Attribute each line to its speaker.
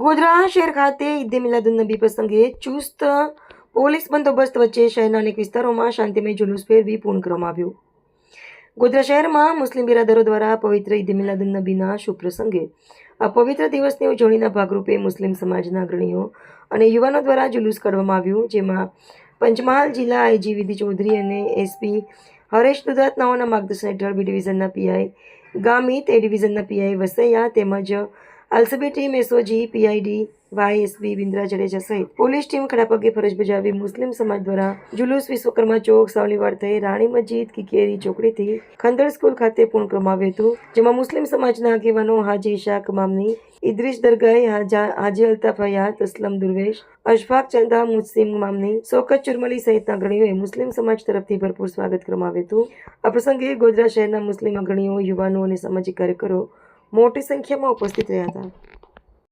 Speaker 1: ગોધરા શહેર ખાતે ઈદે મિલાદુન્નબી પ્રસંગે ચુસ્ત પોલીસ બંદોબસ્ત વચ્ચે શહેરના અનેક વિસ્તારોમાં શાંતિમય જુલુસ ફેરવી પૂર્ણ કરવામાં આવ્યું. ગોધરા શહેરમાં મુસ્લિમ બિરાદરો દ્વારા પવિત્ર ઈદે મિલાદુન્નબીના શુભ પ્રસંગે આ પવિત્ર દિવસની ઉજવણીના ભાગરૂપે મુસ્લિમ સમાજના અગ્રણીઓ અને યુવાનો દ્વારા જુલુસ કાઢવામાં આવ્યું, જેમાં પંચમહાલ જિલ્લા આઈજી વિધિ ચૌધરી અને એસપી હરેશ દુધાતનાઓના માર્ગદર્શન હેઠળ બી ડિવિઝનના પીઆઈ ગામિત, એ ડિવિઝનના પીઆઈ વસૈયા તેમજ આલસીબી ટીમ એસઓજી, પીઆઈડી વાયએસબી બિન્દ્રા જડેજા સહિત પોલીસ ટીમ ખડાપગે ફરજ બજાવી મુસ્લિમ સમાજ દ્વારા જુલુસ વિશ્વકર્મા ચોક, સાવલીવાડ થઈ રાણી મસ્જિદ, કિકેરી ચોકડીથી ખંદળ સ્કૂલ ખાતે પૂર્ણ કરવામાં આવ્યું હતું, જેમાં મુસ્લિમ સમાજના આગેવાનો હાજી ઇશાક મામની, ઇદ્રીસ દરગાહી, હાજી અલ્તાફ હયાત, અસલમ દુર્વેશ, અશફાક ચંદા, મુસ્લિમ મામની, શોકત ચુરમલી સહિતના અગ્રણીઓએ મુસ્લિમ સમાજ તરફથી ભરપૂર સ્વાગત કરવામાં આવ્યું હતું. આ પ્રસંગે ગોધરા શહેરના મુસ્લિમ અગ્રણીઓ, યુવાનો અને સામાજિક કાર્યકરો મોટી સંખ્યામાં ઉપસ્થિત રહ્યા હતા.